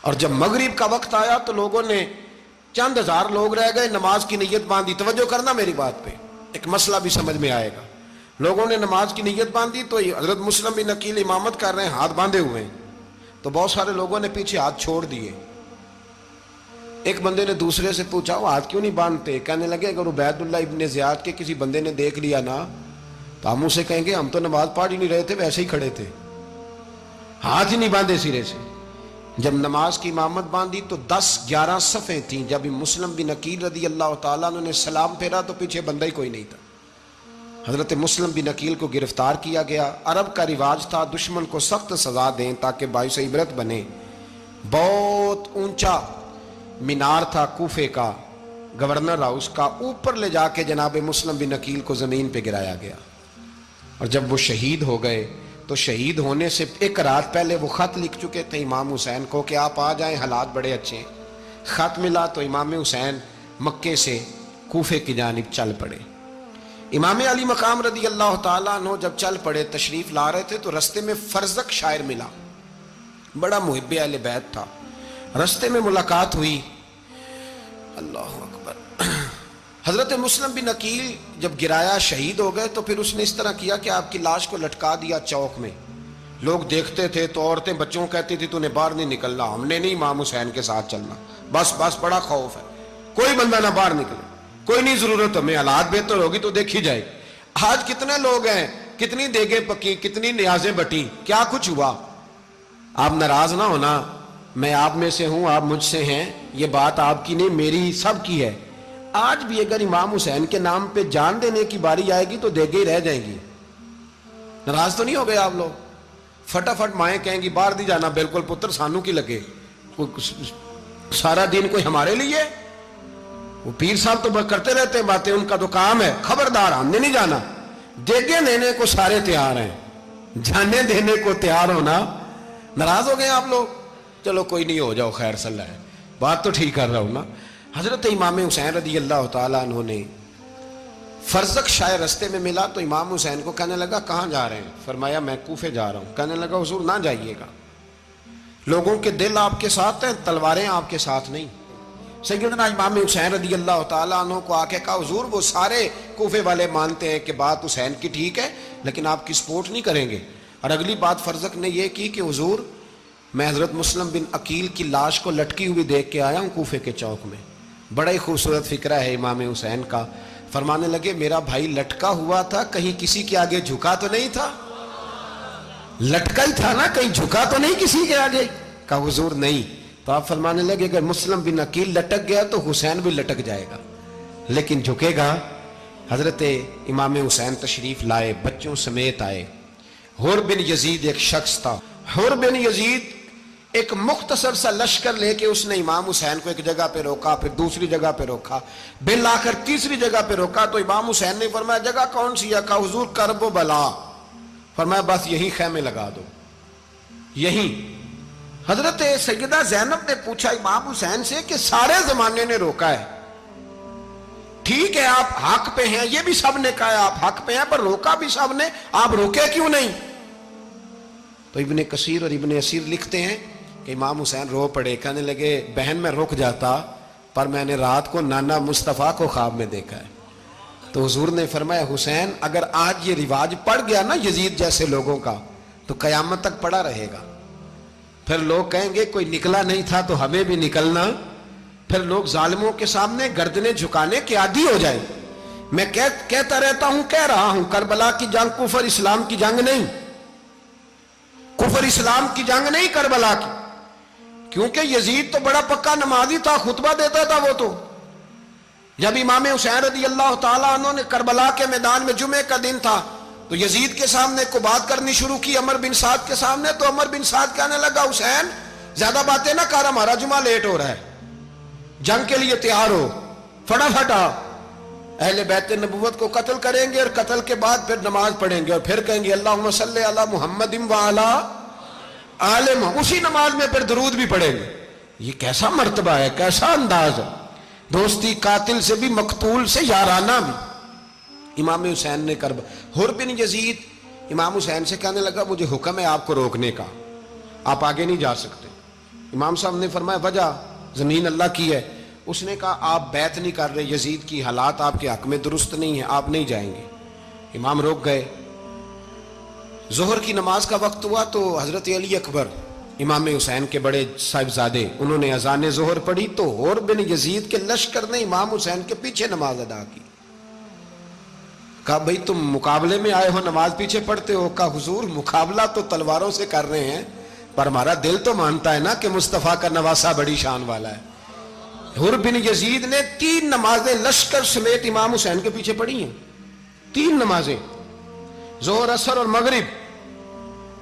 اور جب مغرب کا وقت آیا تو لوگوں نے چند ہزار لوگ رہ گئے, نماز کی نیت باندھی. توجہ کرنا میری بات پہ, ایک مسئلہ بھی سمجھ میں آئے گا. لوگوں نے نماز کی نیت باندھی تو حضرت مسلم بن عقیل امامت کر رہے ہیں, ہاتھ باندھے ہوئے ہیں. تو بہت سارے لوگوں نے پیچھے ہاتھ چھوڑ دیے. ایک بندے نے دوسرے سے پوچھا وہ ہاتھ کیوں نہیں باندھتے؟ کہنے لگے اگر عبید اللہ ابن زیاد کے کسی بندے نے دیکھ لیا نا تو ہم اسے کہیں گے ہم تو نماز پڑھ ہی نہیں رہے تھے, ویسے ہی کھڑے تھے, ہاتھ ہی نہیں باندھے سرے سے. جب نماز کی امامت باندھی تو 10-11 صفیں تھیں. جب مسلم بن عقیل رضی اللہ تعالیٰ عنہ نے سلام پھیرا تو پیچھے بندہ ہی کوئی نہیں تھا. حضرت مسلم بن عقیل کو گرفتار کیا گیا. عرب کا رواج تھا دشمن کو سخت سزا دیں تاکہ باعث عبرت بنے. بہت اونچا مینار تھا کوفے کا, گورنر ہاؤس کا, اوپر لے جا کے جناب مسلم بن عقیل کو زمین پہ گرایا گیا. اور جب وہ شہید ہو گئے تو شہید ہونے سے ایک رات پہلے وہ خط لکھ چکے تھے امام حسین کو کہ آپ آ جائیں, حالات بڑے اچھے ہیں. خط ملا تو امام حسین مکے سے کوفے کی جانب چل پڑے. امام علی مقام رضی اللہ تعالیٰ عنہ جب چل پڑے تشریف لا رہے تھے تو رستے میں فرزق شاعر ملا, بڑا محب اہل بیت تھا. رستے میں ملاقات ہوئی, اللہ اکبر. حضرت مسلم بن عقیل جب گرایا شہید ہو گئے تو پھر اس نے اس طرح کیا کہ آپ کی لاش کو لٹکا دیا چوک میں. لوگ دیکھتے تھے تو عورتیں بچوں کہتی تھی تو نے باہر نہیں نکلنا, ہم نے نہیں امام حسین کے ساتھ چلنا, بس بڑا خوف ہے, کوئی بندہ نہ باہر نکلے, کوئی نہیں ضرورت ہمیں, حالات بہتر ہوگی تو دیکھی جائے. آج کتنے لوگ ہیں, کتنی دیگیں پکی, کتنی نیازیں بٹی, کیا کچھ ہوا. آپ ناراض نہ ہونا, میں آپ میں سے ہوں, آپ مجھ سے ہیں, یہ بات آپ کی نہیں میری سب کی ہے. آج بھی اگر امام حسین کے نام پہ جان دینے کی باری آئے گی تو دیگیں ہی رہ جائیں گی. ناراض تو نہیں ہو گئے آپ لوگ؟ فٹافٹ مائیں کہیں گی باہر دی جانا, بالکل پتر سانو کی لگے, سارا دن کوئی ہمارے لیے. وہ پیر صاحب تو کرتے رہتے ہیں باتیں, ان کا تو کام ہے, خبردار ہم نے نہیں جانا. دیگیں دینے کو سارے تیار ہیں, جانے دینے کو تیار ہونا. ناراض ہو گئے آپ لوگ؟ چلو کوئی نہیں, ہو جاؤ, خیر صلی اللہ ہے, بات تو ٹھیک کر رہا ہوں نا. حضرت امام حسین رضی اللہ تعالیٰ عنہ نے فرزق شاعر رستے میں ملا تو امام حسین کو کہنے لگا کہاں جا رہے ہیں؟ فرمایا میں کوفے جا رہا ہوں. کہنے لگا حضور نہ جائیے گا, لوگوں کے دل آپ کے ساتھ ہیں, تلواریں آپ کے ساتھ نہیں. سیدنا امام حسین رضی اللہ تعالیٰ عنہ کو آ کے کہا حضور وہ سارے کوفے والے مانتے ہیں کہ بات حسین کی ٹھیک ہے لیکن آپ کی سپورٹ نہیں کریں گے. اور اگلی بات فرزق نے یہ کی کہ حضور میں حضرت مسلم بن عقیل کی لاش کو لٹکی ہوئی دیکھ کے آیا ہوں کوفے کے چوک میں. بڑا ہی خوبصورت فکرہ ہے امام حسین کا. فرمانے لگے میرا بھائی لٹکا ہوا تھا, کہیں کسی کے آگے جھکا تو نہیں تھا؟ لٹکا ہی تھا نا, کہیں جھکا تو نہیں کسی کے آگے؟ کہا حضور نہیں. تو آپ فرمانے لگے اگر مسلم بن عقیل لٹک گیا تو حسین بھی لٹک جائے گا, لیکن جھکے گا. حضرت امام حسین تشریف لائے, بچوں سمیت آئے. حر بن یزید ایک شخص تھا. حر بن یزید ایک مختصر سا لشکر لے کے اس نے امام حسین کو ایک جگہ پہ روکا, پھر دوسری جگہ پہ روکا, بل آ کر تیسری جگہ پہ روکا. تو امام حسین نے فرمایا جگہ کون سی ہے؟ کہا حضور کرب و بلا. فرمایا بس یہی خیمے لگا دو, یہی. حضرت سیدہ زینب نے پوچھا امام حسین سے کہ سارے زمانے نے روکا ہے, ٹھیک ہے آپ حق پہ ہیں, یہ بھی سب نے کہا ہے آپ حق پہ ہیں, پر روکا بھی سب نے, آپ روکے کیوں نہیں؟ تو ابن کثیر اور ابن اسیر لکھتے ہیں کہ امام حسین رو پڑے. کہنے لگے بہن میں رک جاتا پر میں نے رات کو نانا مصطفیٰ کو خواب میں دیکھا ہے. تو حضور نے فرمایا حسین اگر آج یہ رواج پڑ گیا نا یزید جیسے لوگوں کا تو قیامت تک پڑا رہے گا. پھر لوگ کہیں گے کوئی نکلا نہیں تھا تو ہمیں بھی نکلنا. پھر لوگ ظالموں کے سامنے گردنیں جھکانے کے عادی ہو جائیں. میں کہتا رہتا ہوں, کہہ رہا ہوں, کربلا کی جنگ کفر اسلام کی جنگ نہیں, کفر اسلام کی جنگ نہیں کربلا کی. کیونکہ یزید تو بڑا پکا نمازی تھا, خطبہ دیتا تھا. وہ تو جب امام حسین رضی اللہ تعالیٰ عنہ نے کربلا کے میدان میں جمعے کا دن تھا تو یزید کے سامنے کو بات کرنی شروع کی, عمر بن سعد کے سامنے. تو عمر بن سعد کہنے لگا حسین زیادہ باتیں نہ کر, ہمارا جمعہ لیٹ ہو رہا ہے, جنگ کے لیے تیار ہو, فٹافٹ آ. اہل بیت نبوت کو قتل کریں گے اور قتل کے بعد پھر نماز پڑھیں گے اور پھر کہیں گے اللہم صلی علی محمد وعلی آل محمد, اسی نماز میں پھر درود بھی پڑھیں گے. یہ کیسا مرتبہ ہے, کیسا انداز ہے, دوستی قاتل سے بھی مقتول سے یارانہ بھی. امام حسین نے حر بن یزید امام حسین سے کہنے لگا مجھے حکم ہے آپ کو روکنے کا, آپ آگے نہیں جا سکتے. امام صاحب نے فرمایا وجہ زمین اللہ کی ہے. اس نے کہا آپ بیعت نہیں کر رہے, یزید کی حالات آپ کے حق میں درست نہیں ہیں, آپ نہیں جائیں گے. امام روک گئے. ظہر کی نماز کا وقت ہوا تو حضرت علی اکبر امام حسین کے بڑے صاحبزادے, انہوں نے اذان ظہر پڑھی تو حور بن یزید کے لشکر نے امام حسین کے پیچھے نماز ادا کی. کہا بھئی تم مقابلے میں آئے ہو, نماز پیچھے پڑھتے ہو؟ کہا حضور مقابلہ تو تلواروں سے کر رہے ہیں, پر ہمارا دل تو مانتا ہے نا کہ مصطفیٰ کا نواسہ بڑی شان والا ہے. حر بن یزید نے 3 نمازیں لشکر سمیت امام حسین کے پیچھے پڑھی ہیں, 3 نمازیں, ظہر اثر اور مغرب.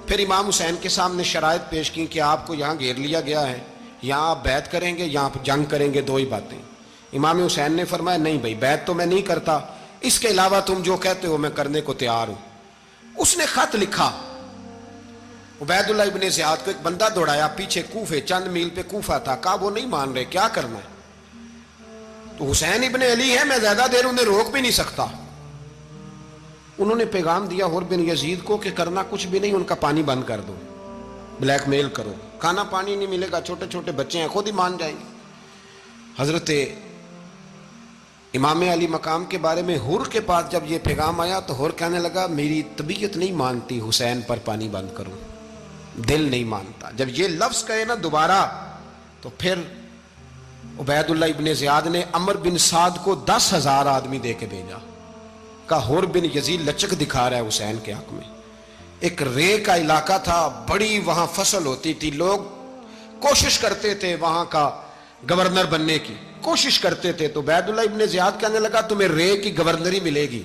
پھر امام حسین کے سامنے شرائط پیش کی کہ آپ کو یہاں گھیر لیا گیا ہے, یہاں آپ بیعت کریں گے, یہاں آپ جنگ کریں گے, 2 ہی باتیں. امام حسین نے فرمایا نہیں بھائی بیعت تو میں نہیں کرتا, اس کے علاوہ تم جو کہتے ہو میں کرنے کو تیار ہوں. اس نے خط لکھا, عبید اللہ ابن زیاد کو ایک بندہ دوڑایا پیچھے, کوفے چند میل پہ کوفہ تھا. کہا وہ نہیں مان رہے, کیا کرنا ہے؟ تو حسین ابن علی ہے, میں زیادہ دیر انہیں روک بھی نہیں سکتا. انہوں نے پیغام دیا حر بن یزید کو کہ کرنا کچھ بھی نہیں, ان کا پانی بند کر دو, بلیک میل کرو, کھانا پانی نہیں ملے گا, چھوٹے چھوٹے بچے ہیں, خود ہی مان جائیں گے. حضرت امام علی مقام کے بارے میں حر کے پاس جب یہ پیغام آیا تو حر کہنے لگا میری طبیعت نہیں مانتی حسین پر پانی بند کروں, دل نہیں مانتا. جب یہ لفظ کہے نا دوبارہ تو پھر عبید اللہ ابن زیاد نے عمر بن سعد کو 10,000 آدمی دے کے بھیجا. کہا حر بن یزید لچک دکھا رہا ہے حسین کے حق میں. ایک رے کا علاقہ تھا, بڑی وہاں فصل ہوتی تھی, لوگ کوشش کرتے تھے وہاں کا گورنر بننے کی, کوشش کرتے تھے. تو عبید اللہ ابن زیاد کہنے لگا تمہیں رے کی گورنری ملے گی,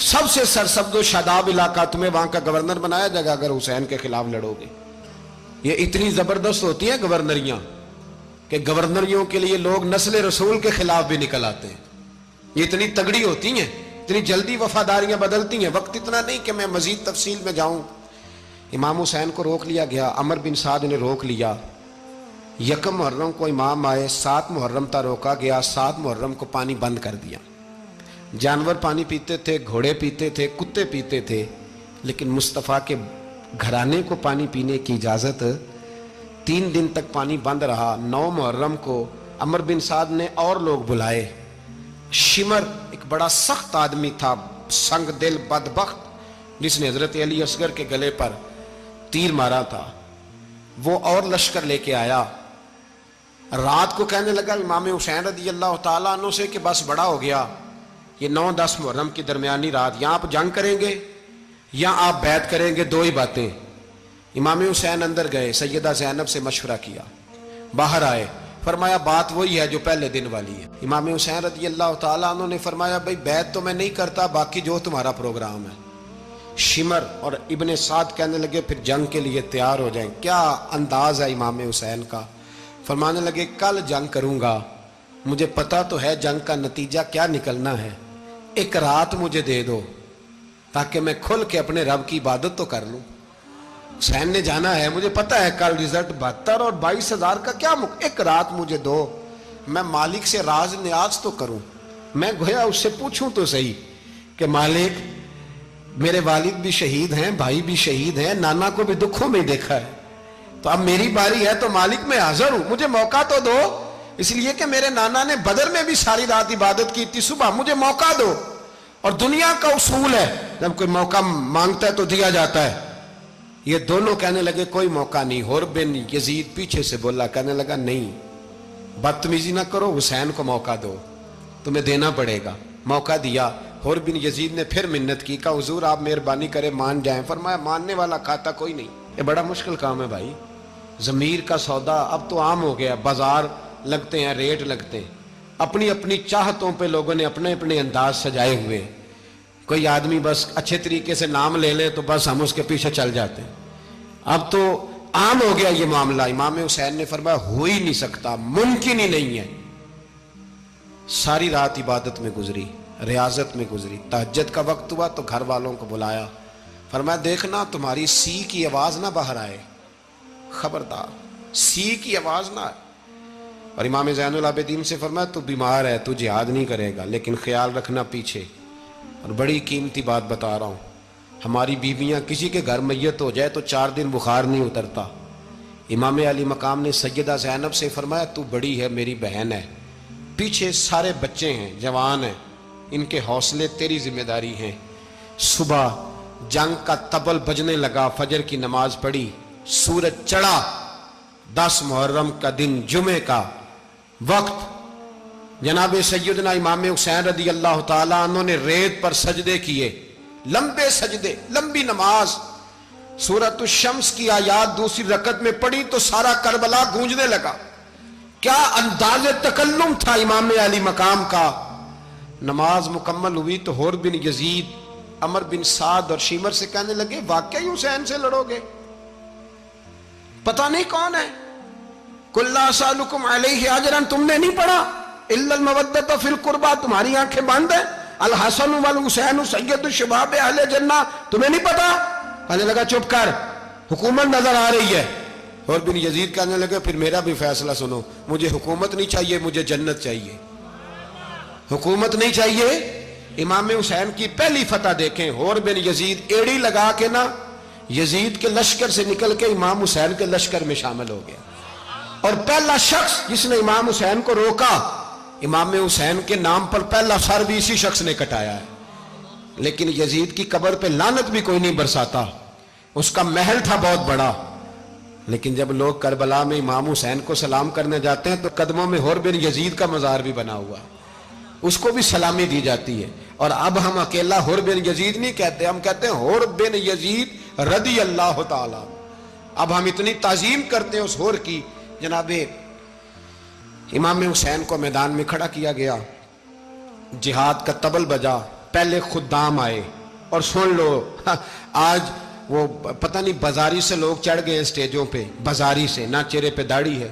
سب سے سرسبز و شاداب علاقہ, تمہیں وہاں کا گورنر بنایا جائے گا اگر حسین کے خلاف لڑو گے. یہ اتنی زبردست ہوتی ہیں گورنریاں کہ گورنریوں کے لیے لوگ نسل رسول کے خلاف بھی نکل آتے ہیں. یہ اتنی تگڑی ہوتی ہیں, اتنی جلدی وفاداریاں بدلتی ہیں. وقت اتنا نہیں کہ میں مزید تفصیل میں جاؤں. امام حسین کو روک لیا گیا, عمر بن سعد نے روک لیا. 1 محرم کو امام آئے, 7 محرم تا روکا گیا, 7 محرم کو پانی بند کر دیا. جانور پانی پیتے تھے, گھوڑے پیتے تھے, کتے پیتے تھے, لیکن مصطفیٰ کے گھرانے کو پانی پینے کی اجازت. 3 دن تک پانی بند رہا. 9 محرم کو عمر بن سعد نے اور لوگ بلائے. شمر ایک بڑا سخت آدمی تھا, سنگ دل بدبخت, جس نے حضرت علی اصغر کے گلے پر تیر مارا تھا, وہ اور لشکر لے کے آیا. رات کو کہنے لگا امام حسین رضی اللہ تعالیٰ عنہ سے کہ بس بڑا ہو گیا, یہ 9-10 محرم کی درمیانی رات, یہاں آپ جنگ کریں گے یا آپ بیعت کریں گے, 2 ہی باتیں. امام حسین اندر گئے, سیدہ زینب سے مشورہ کیا, باہر آئے, فرمایا بات وہی ہے جو پہلے دن والی ہے. امام حسین رضی اللہ تعالیٰ عنہ نے فرمایا بھئی بیعت تو میں نہیں کرتا, باقی جو تمہارا پروگرام ہے. شمر اور ابن سعد کہنے لگے پھر جنگ کے لیے تیار ہو جائیں. کیا انداز ہے امام حسین کا. فرمانے لگے کل جنگ کروں گا, مجھے پتا تو ہے جنگ کا نتیجہ کیا نکلنا ہے, 1 رات مجھے دے دو تاکہ میں کھل کے اپنے رب کی عبادت تو کر لوں. حسین نے جانا ہے, مجھے پتا ہے کل رزلٹ 72 اور 22,000 کا کیا 1 رات مجھے دو, میں مالک سے راز نیاز تو کروں, میں گویا اس سے پوچھوں تو صحیح کہ مالک میرے والد بھی شہید ہیں, بھائی بھی شہید ہیں, نانا کو بھی دکھوں میں دیکھا ہے, تو اب میری باری ہے تو مالک میں حاضر ہوں, مجھے موقع تو دو. اس لیے کہ میرے نانا نے بدر میں بھی ساری رات عبادت کی تھی, صبح مجھے موقع دو. اور دنیا کا اصول ہے جب کوئی موقع مانگتا ہے تو دیا جاتا ہے. یہ دونوں کہنے لگے کوئی موقع نہیں. حر بن یزید پیچھے سے بولا, کہنے لگا نہیں بدتمیزی نہ کرو, حسین کو موقع دو, تمہیں دینا پڑے گا. موقع دیا. حر بن یزید نے پھر منت کی, کہا حضور آپ مہربانی کریں مان جائیں. فرمایا ماننے والا کھاتا کوئی نہیں. یہ بڑا مشکل کام ہے بھائی, ضمیر کا سودا اب تو عام ہو گیا, بازار لگتے ہیں, ریٹ لگتے ہیں, اپنی اپنی چاہتوں پہ لوگوں نے اپنے اپنے انداز سجائے ہوئے. کوئی آدمی بس اچھے طریقے سے نام لے لے تو بس ہم اس کے پیچھے چل جاتے ہیں. اب تو عام ہو گیا یہ معاملہ. امام حسین نے فرمایا ہو ہی نہیں سکتا, ممکن ہی نہیں ہے. ساری رات عبادت میں گزری, ریاضت میں گزری. تہجد کا وقت ہوا تو گھر والوں کو بلایا, فرمایا دیکھنا تمہاری سی کی آواز نہ باہر آئے, خبردار سی کی آواز نہ آئے. اور امام زین العابدین سے فرمایا تو بیمار ہے, تو جہاد نہیں کرے گا, لیکن خیال رکھنا پیچھے. اور بڑی قیمتی بات بتا رہا ہوں, ہماری بیویاں کسی کے گھر میت ہو جائے تو 4 دن بخار نہیں اترتا, امام علی مقام نے سیدہ زینب سے فرمایا تو بڑی ہے، میری بہن ہے، پیچھے سارے بچے ہیں، جوان ہیں، ان کے حوصلے تیری ذمہ داری ہیں۔ صبح جنگ کا طبل بجنے لگا، فجر کی نماز پڑھی، سورج چڑھا، 10 محرم کا دن، جمعے کا وقت، جناب سیدنا امام حسین رضی اللہ تعالیٰ عنہ نے ریت پر سجدے کیے، لمبے سجدے، لمبی نماز، سورۃ الشمس کی آیات دوسری رکعت میں پڑھی تو سارا کربلا گونجنے لگا۔ کیا انداز تکلم تھا امام علی مقام کا۔ نماز مکمل ہوئی تو حور بن یزید، عمر بن سعد اور شیمر سے کہنے لگے واقعی حسین سے لڑو گے؟ پتہ نہیں کون ہے۔ قل لا اسألکم علیہ اجرا، تم نے نہیں پڑھا؟ الا المودۃ فی القربى، تمہاری آنکھیں بند ہیں۔ الحسن والحسین سید الشباب اہل جنہ، تمہیں نہیں پتا؟ کہنے لگا چپ کر، حکومت نظر آ رہی ہے۔ اور بن یزید کہنے لگے پھر میرا بھی فیصلہ سنو، مجھے حکومت نہیں چاہیے، مجھے جنت چاہیے۔ حکومت نہیں چاہیے۔ امام حسین کی پہلی فتح دیکھیں، اور بن یزید ایڑی لگا کے نا یزید کے لشکر سے نکل کے امام حسین کے لشکر میں شامل ہو گیا، اور پہلا شخص جس نے امام حسین کو روکا، امام حسین کے نام پر پہلا سر بھی اسی شخص نے کٹایا ہے۔ لیکن یزید کی قبر پہ لعنت بھی کوئی نہیں برساتا، اس کا محل تھا بہت بڑا، لیکن جب لوگ کربلا میں امام حسین کو سلام کرنے جاتے ہیں تو قدموں میں حور بن یزید کا مزار بھی بنا ہوا ہے، اس کو بھی سلامی دی جاتی ہے۔ اور اب ہم اکیلا حور بن یزید نہیں کہتے، ہم کہتے ہیں حور بن یزید رضی اللہ تعالی۔ اب ہم اتنی تعظیم کرتے ہیں اس حور کی۔ جناب امام حسین کو میدان میں کھڑا کیا گیا، جہاد کا طبل بجا، پہلے خدام آئے، اور سن لو آج وہ پتہ نہیں بازاری سے لوگ چڑھ گئے اسٹیجوں پہ، بازاری سے، نہ چہرے پہ داڑھی ہے،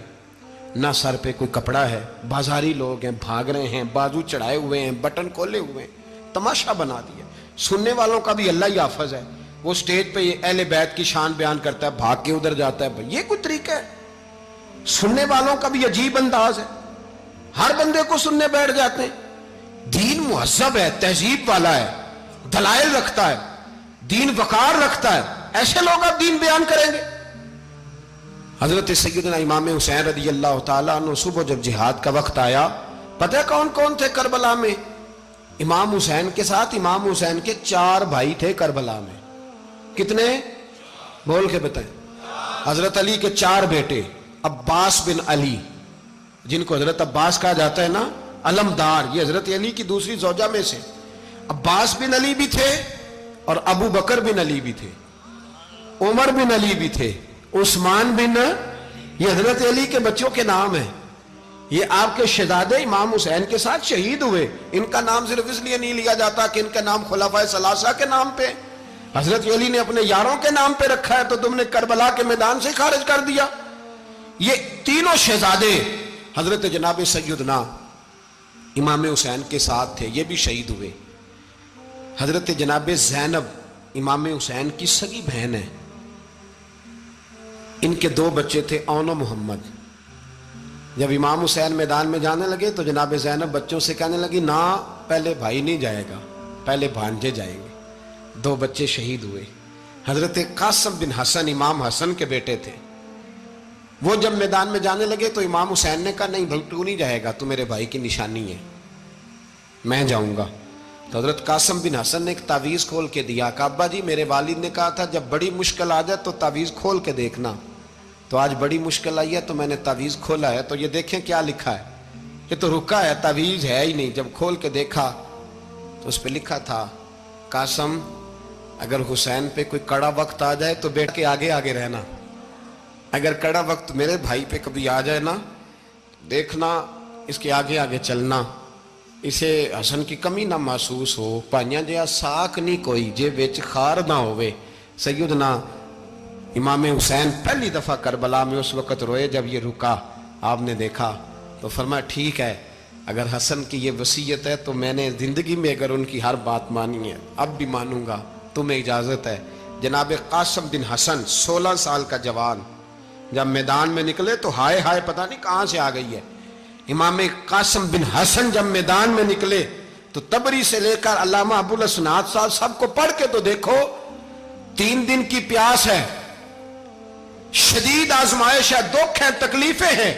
نہ سر پہ کوئی کپڑا ہے، بازاری لوگ ہیں، بھاگ رہے ہیں، بازو چڑھائے ہوئے ہیں، بٹن کھولے ہوئے ہیں، تماشا بنا دیا۔ سننے والوں کا بھی اللہ ہی حافظ ہے، وہ سٹیج پہ اہل بیت کی شان بیان کرتا ہے، بھاگ کے ادھر جاتا ہے، یہ کوئی طریقہ ہے؟ سننے والوں کا بھی عجیب انداز ہے، ہر بندے کو سننے بیٹھ جاتے ہیں۔ دین مہذب ہے، تہذیب والا ہے، دلائل رکھتا ہے، دین وقار رکھتا ہے، ایسے لوگ اب دین بیان کریں گے؟ حضرت سیدنا امام حسین رضی اللہ تعالیٰ عنہ صبح جب جہاد کا وقت آیا، پتہ ہے کون کون تھے کربلا میں؟ امام حسین کے ساتھ امام حسین کے 4 بھائی تھے کربلا میں۔ کتنے؟ بول کے بتائیں۔ حضرت علی کے 4 بیٹے، عباس بن علی، جن کو حضرت عباس کہا جاتا ہے نا، علمدار، یہ حضرت علی کی دوسری زوجہ میں سے۔ عباس بن علی بھی تھے، اور ابو بکر بن علی بھی تھے، عمر بن علی بھی تھے، عثمان بن، یہ حضرت علی کے بچوں کے نام ہیں۔ یہ آپ کے شہزادے امام حسین کے ساتھ شہید ہوئے، ان کا نام صرف اس لیے نہیں لیا جاتا کہ ان کا نام خلفائے ثلاثہ کے نام پہ، حضرت علی نے اپنے یاروں کے نام پہ رکھا ہے، تو تم نے کربلا کے میدان سے خارج کر دیا۔ یہ تینوں شہزادے حضرت جناب سیدنا امام حسین کے ساتھ تھے، یہ بھی شہید ہوئے۔ حضرت جناب زینب امام حسین کی سگی بہن ہے، ان کے 2 بچے تھے، اون و محمد۔ جب امام حسین میدان میں جانے لگے تو جناب زینب بچوں سے کہنے لگی نہ، پہلے بھائی نہیں جائے گا، پہلے بھانجے جائیں گے۔ 2 بچے شہید ہوئے۔ حضرت قاسم بن حسن امام حسن کے بیٹے تھے، وہ جب میدان میں جانے لگے تو امام حسین نے کہا نہیں بھائی تو نہیں جائے گا، تو میرے بھائی کی نشانی ہے، میں جاؤں گا۔ تو حضرت قاسم بن حسن نے ایک تعویذ کھول کے دیا کہ ابا جی میرے والد نے کہا تھا جب بڑی مشکل آ جائے تو تعویذ کھول کے دیکھنا، تو آج بڑی مشکل آئی ہے تو میں نے تعویذ کھولا ہے، تو یہ دیکھیں کیا لکھا ہے، یہ تو رکا ہے، تعویذ ہے ہی نہیں۔ جب کھول کے دیکھا تو اس پہ لکھا تھا قاسم اگر حسین پہ کوئی کڑا وقت آ جائے تو بیٹھ کے آگے آگے رہنا، اگر کڑا وقت میرے بھائی پہ کبھی آ جائے نا دیکھنا اس کے آگے آگے چلنا، اسے حسن کی کمی نہ محسوس ہو، پائیاں جہاں ساک نہیں کوئی جے وچ خار نہ ہوئے۔ سیدنا امام حسین پہلی دفعہ کربلا میں اس وقت روئے جب یہ رکا، آپ نے دیکھا تو فرمایا ٹھیک ہے، اگر حسن کی یہ وصیت ہے تو میں نے زندگی میں اگر ان کی ہر بات مانی ہے اب بھی مانوں گا، تمہیں اجازت ہے۔ جناب قاسم بن حسن 16 سال کا جوان جب میدان میں نکلے تو ہائے ہائے پتہ نہیں کہاں سے آ گئی ہے۔ امام قاسم بن حسن جب میدان میں نکلے تو تبری سے لے کر علامہ ابو الاسناد صاحب سب کو پڑھ کے تو دیکھو، 3 دن کی پیاس ہے، شدید آزمائش ہے، دکھ ہے، تکلیفیں ہیں،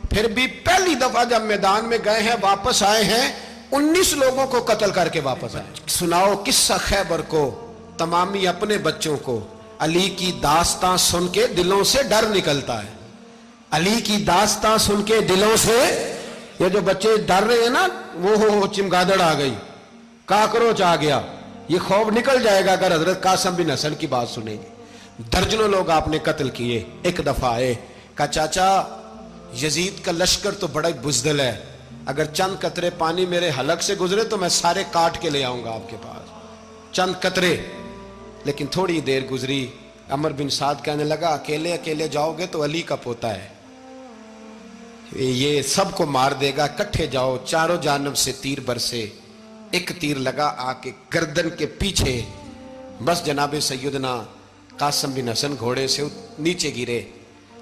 پھر بھی پہلی دفعہ جب میدان میں گئے ہیں واپس آئے ہیں 19 لوگوں کو قتل کر کے واپس آئے. سناؤ قصہ خیبر کو، تمامی اپنے بچوں کو. علی کی داستان سن کے دلوں سے ڈر نکلتا ہے. علی کی داستان سن کے دلوں سے، یہ جو بچے ڈر رہے ہیں نا، وہ چمگادڑ آ گئی، کاکروچ آ گیا، یہ خوف نکل جائے گا اگر حضرت قاسم بن حسن کی بات سنیں گے. درجنوں لوگ آپ نے قتل کیے. ایک دفعہ آئے، کہا چاچا یزید کا لشکر تو بڑا بزدل ہے، اگر چند قطرے پانی میرے حلق سے گزرے تو میں سارے کاٹ کے لے آؤں گا آپ کے پاس، چند قطرے. لیکن تھوڑی دیر گزری، عمر بن سعد کہنے لگا اکیلے اکیلے جاؤ گے تو علی کا پوتا ہے، یہ سب کو مار دے گا، کٹھے جاؤ. چاروں جانب سے تیر برسے، ایک تیر لگا آ کے گردن کے پیچھے، بس جناب سیدنا قاسم بن حسن گھوڑے سے نیچے گرے.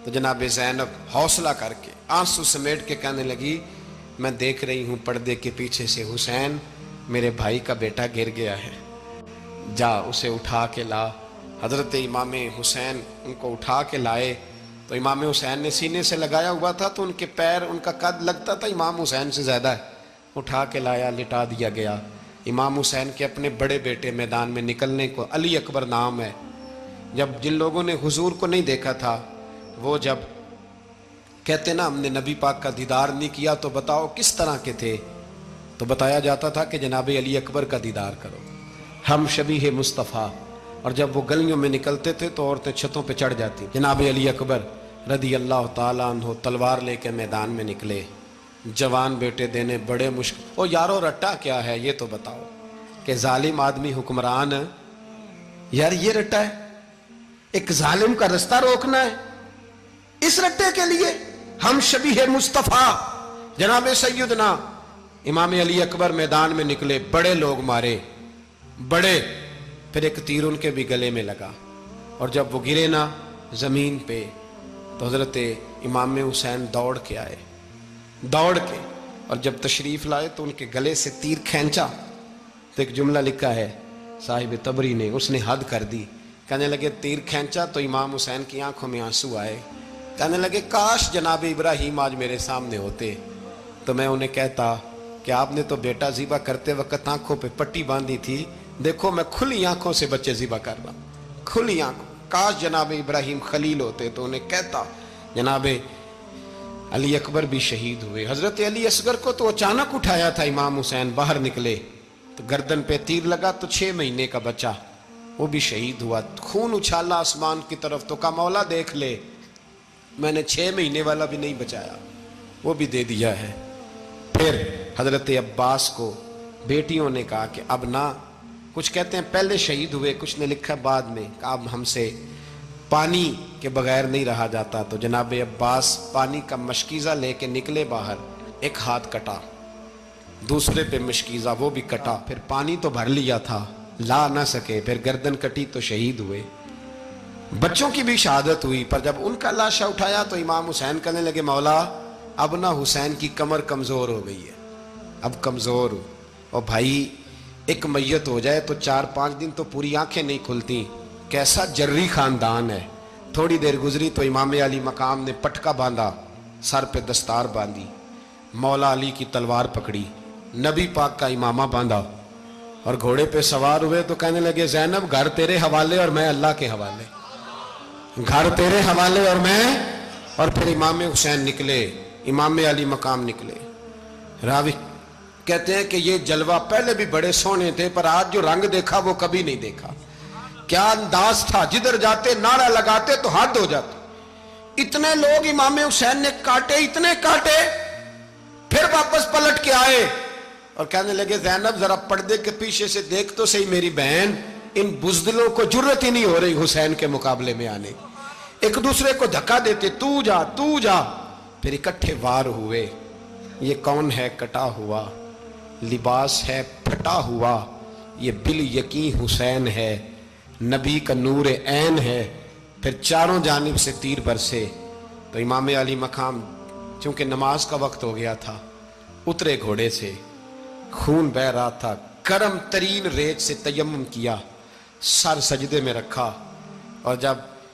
تو جناب زینب حوصلہ کر کے آنسو سمیٹ کے کہنے لگی میں دیکھ رہی ہوں پردے کے پیچھے سے حسین میرے بھائی کا بیٹا گر گیا ہے، جا اسے اٹھا کے لا. حضرت امام حسین ان کو اٹھا کے لائے تو امام حسین نے سینے سے لگایا ہوا تھا تو ان کے پیر، ان کا قد لگتا تھا امام حسین سے زیادہ ہے. اٹھا کے لایا، لٹا دیا گیا. امام حسین کے اپنے بڑے بیٹے میدان میں نکلنے کو، علی اکبر نام ہے. جب جن لوگوں نے حضور کو نہیں دیکھا تھا، وہ جب کہتے نا ہم نے نبی پاک کا دیدار نہیں کیا تو بتاؤ کس طرح کے تھے، تو بتایا جاتا تھا کہ جناب علی اکبر کا دیدار کرو، ہم شبیہ مصطفیٰ. اور جب وہ گلیوں میں نکلتے تھے تو عورتیں چھتوں پہ چڑھ جاتی. جناب علی اکبر رضی اللہ تعالیٰ عنہ تلوار لے کے میدان میں نکلے، جوان بیٹے دینے بڑے مشکل. او یارو رٹا کیا ہے یہ تو بتاؤ، کہ ظالم آدمی حکمران، یار یہ رٹا ہے، ایک ظالم کا رستہ روکنا ہے، اس رٹے کے لیے ہم شبیہ مصطفیٰ. جناب سیدنا امام علی اکبر میدان میں نکلے، بڑے لوگ مارے، بڑے. پھر ایک تیر ان کے بھی گلے میں لگا، اور جب وہ گرے نا زمین پہ تو حضرت امام حسین دوڑ کے آئے، دوڑ کے، اور جب تشریف لائے تو ان کے گلے سے تیر کھینچا تو ایک جملہ لکھا ہے صاحب تبری نے، اس نے حد کر دی. کہنے لگے تیر کھینچا تو امام حسین کی آنکھوں میں آنسو آئے. کہنے لگے کاش جناب ابراہیم آج میرے سامنے ہوتے تو میں انہیں کہتا کہ آپ نے تو بیٹا ذبح کرتے وقت آنکھوں پہ پٹی باندھی تھی، دیکھو میں کھلی آنکھوں سے بچے ذبح کر رہا، کھلی آنکھوں. کاش جناب ابراہیم خلیل ہوتے تو انہیں کہتا. جناب علی اکبر بھی شہید ہوئے. حضرت علی اصغر کو تو اچانک اٹھایا تھا امام حسین، باہر نکلے تو گردن پہ تیر لگا تو 6 مہینے کا بچہ وہ بھی شہید ہوا. خون اچھالا آسمان کی طرف تو کہا مولا دیکھ لے، میں نے 6 مہینے والا بھی نہیں بچایا، وہ بھی دے دیا ہے. پھر حضرت عباس کو بیٹیوں نے کہا کہ اب نہ، کچھ کہتے ہیں پہلے شہید ہوئے، کچھ نے لکھا بعد میں، کہ اب ہم سے پانی کے بغیر نہیں رہا جاتا. تو جناب عباس پانی کا مشکیزہ لے کے نکلے باہر، ایک ہاتھ کٹا، دوسرے پہ مشکیزہ وہ بھی کٹا، پھر پانی تو بھر لیا تھا لا نہ سکے، پھر گردن کٹی تو شہید ہوئے. بچوں کی بھی شہادت ہوئی. پر جب ان کا لاشا اٹھایا تو امام حسین کہنے لگے مولا اب نہ حسین کی کمر کمزور ہو گئی ہے، اب کمزور ہو. اور بھائی ایک میت ہو جائے تو 4-5 دن تو پوری آنکھیں نہیں کھلتی. کیسا جری خاندان ہے. تھوڑی دیر گزری تو امام علی مقام نے پٹکا باندھا، سر پہ دستار باندھی، مولا علی کی تلوار پکڑی، نبی پاک کا امامہ باندھا اور گھوڑے پہ سوار ہوئے. تو کہنے لگے زینب گھر تیرے حوالے اور میں اللہ کے حوالے، گھر تیرے حوالے اور میں. اور پھر امام حسین نکلے، امام علی مقام نکلے. راوی کہتے ہیں کہ یہ جلوہ پہلے بھی بڑے سونے تھے پر آج جو رنگ دیکھا وہ کبھی نہیں دیکھا. کیا انداز تھا، جدھر جاتے نعرہ لگاتے تو حد ہو جاتے. اتنے لوگ امام حسین نے کاٹے، اتنے کاٹے، پھر واپس پلٹ کے آئے اور کہنے لگے زینب ذرا پردے کے پیچھے سے دیکھ تو صحیح میری بہن، ان بزدلوں کو جرت ہی نہیں ہو رہی حسین کے مقابلے میں آنے. ایک دوسرے کو دھکا دیتے، تو جا تو جا. پھر اکٹھے وار ہوئے. یہ کون ہے کٹا ہوا، لباس ہے پھٹا ہوا، یہ بال یقین حسین ہے، نبی کا نور عین ہے. پھر چاروں جانب سے تیر برسے. تو امام علی مقام چونکہ نماز کا وقت ہو گیا تھا، اترے گھوڑے سے، خون بہ رہا تھا، گرم ترین ریت سے تیمم کیا، سر سجدے میں رکھا اور جب